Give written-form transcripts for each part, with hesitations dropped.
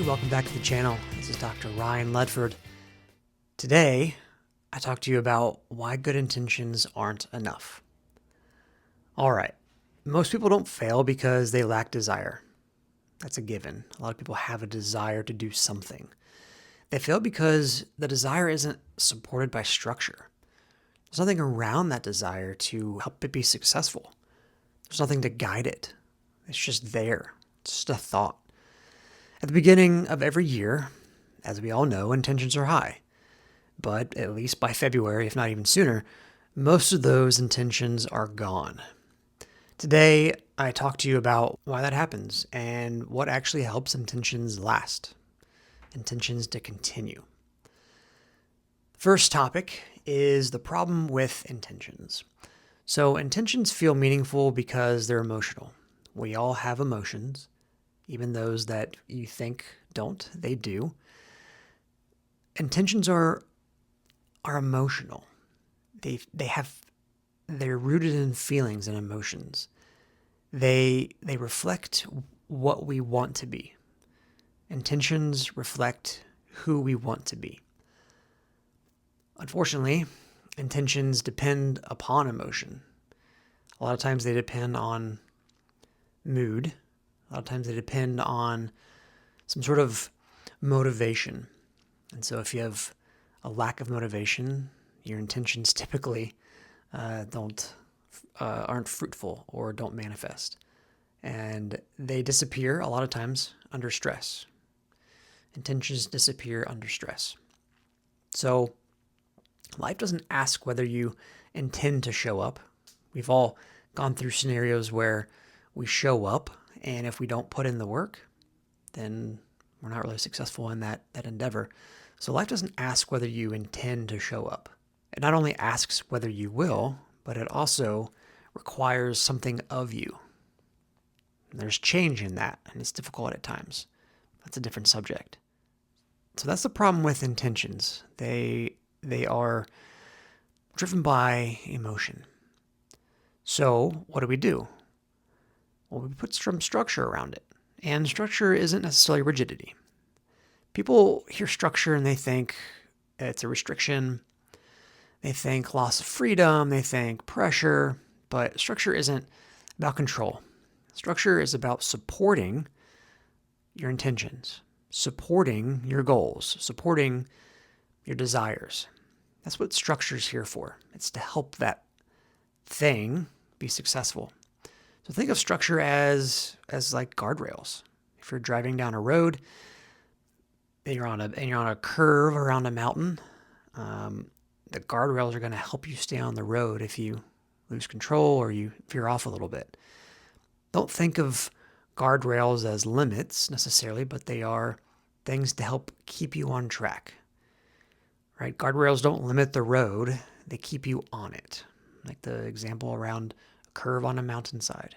welcome back to the channel. This is Dr. Ryan Ledford. Today, I talk to you about why good intentions aren't enough. All right, most people don't fail because they lack desire. That's a given. A lot of people have a desire to do something. They fail because the desire isn't supported by structure. There's nothing around that desire to help it be successful. There's nothing to guide it. It's just there. It's just a thought. At the beginning of every year, as we all know, intentions are high. But at least by February, if not even sooner, most of those intentions are gone. Today, I talk to you about why that happens and what actually helps intentions last, intentions to continue. First topic is the problem with intentions. So intentions feel meaningful because they're emotional. We all have emotions. Even those that you think don't, they do. Intentions are emotional. They're rooted in feelings and emotions. They reflect what we want to be. Intentions reflect who we want to be. Unfortunately, intentions depend upon emotion. A lot of times they depend on mood. A lot of times they depend on some sort of motivation. And so if you have a lack of motivation, your intentions typically aren't fruitful or don't manifest. And they disappear a lot of times under stress. Intentions disappear under stress. So life doesn't ask whether you intend to show up. We've all gone through scenarios where we show up, and if we don't put in the work, then we're not really successful in that endeavor. So life doesn't ask whether you intend to show up. It not only asks whether you will, but it also requires something of you. And there's change in that, and it's difficult at times. That's a different subject. So that's the problem with intentions. They are driven by emotion. So what do? Well, we put some structure around it. And structure isn't necessarily rigidity. People hear structure and they think it's a restriction. They think loss of freedom. They think pressure. But structure isn't about control. Structure is about supporting your intentions, supporting your goals, supporting your desires. That's what structure is here for. It's to help that thing be successful. So think of structure as like guardrails. If you're driving down a road and you're on a curve around a mountain, the guardrails are going to help you stay on the road if you lose control or you veer off a little bit. Don't think of guardrails as limits necessarily, but they are things to help keep you on track. Right? Guardrails don't limit the road, they keep you on it. Like the example around curve on a mountainside.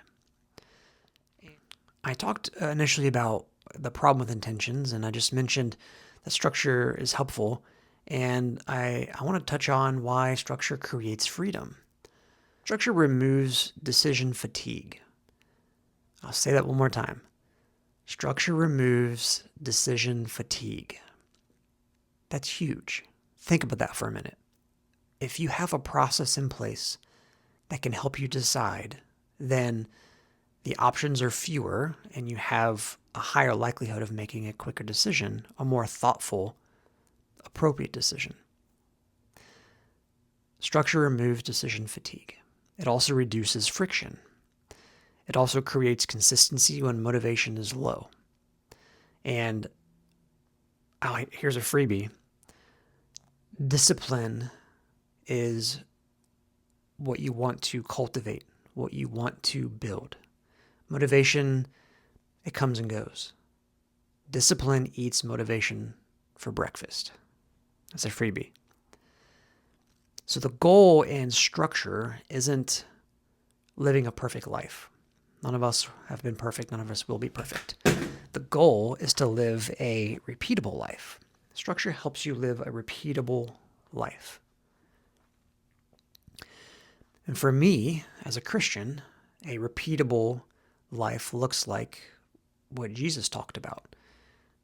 I talked initially about the problem with intentions, and I just mentioned that structure is helpful, and I want to touch on why structure creates freedom. Structure removes decision fatigue. I'll say that one more time. Structure removes decision fatigue. That's huge. Think about that for a minute. If you have a process in place that can help you decide, then the options are fewer and you have a higher likelihood of making a quicker decision, a more thoughtful, appropriate decision. Structure removes decision fatigue. It also reduces friction. It also creates consistency when motivation is low. And here's a freebie. Discipline is what you want to cultivate, what you want to build. Motivation, it comes and goes. Discipline eats motivation for breakfast. That's a freebie. So the goal in structure isn't living a perfect life. None of us have been perfect. None of us will be perfect. The goal is to live a repeatable life. Structure helps you live a repeatable life. And for me, as a Christian, a repeatable life looks like what Jesus talked about.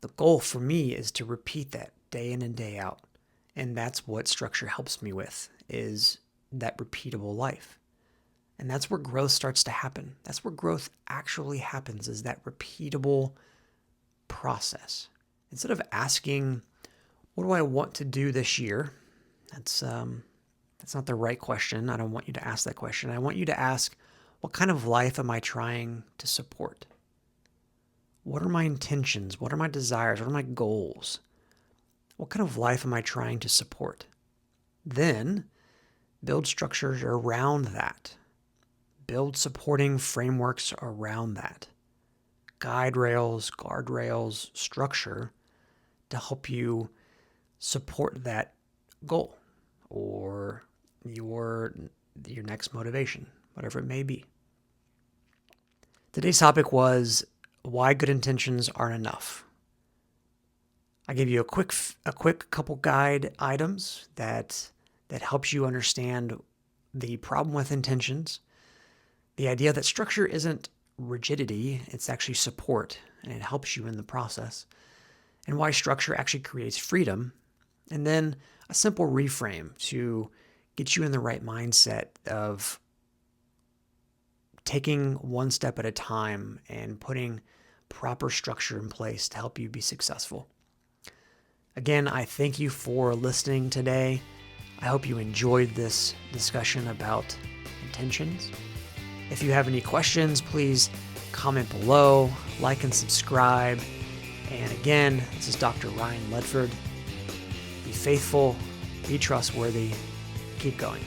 The goal for me is to repeat that day in and day out. And that's what structure helps me with, is that repeatable life. And that's where growth starts to happen. That's where growth actually happens, is that repeatable process. Instead of asking, what do I want to do this year? That's not the right question. I don't want you to ask that question. I want you to ask, what kind of life am I trying to support? What are my intentions? What are my desires? What are my goals? What kind of life am I trying to support? Then build structures around that. Build supporting frameworks around that. Guide rails, guardrails, structure to help you support that goal or your next motivation, whatever it may be. Today's topic was why good intentions aren't enough. I gave you a quick couple guide items that helps you understand the problem with intentions, the idea that structure isn't rigidity, it's actually support, and it helps you in the process, and why structure actually creates freedom, and then a simple reframe to get you in the right mindset of taking one step at a time and putting proper structure in place to help you be successful. Again, I thank you for listening today. I hope you enjoyed this discussion about intentions. If you have any questions, please comment below, like and subscribe. And again, this is Dr. Ryan Ledford. Be faithful, be trustworthy, keep going.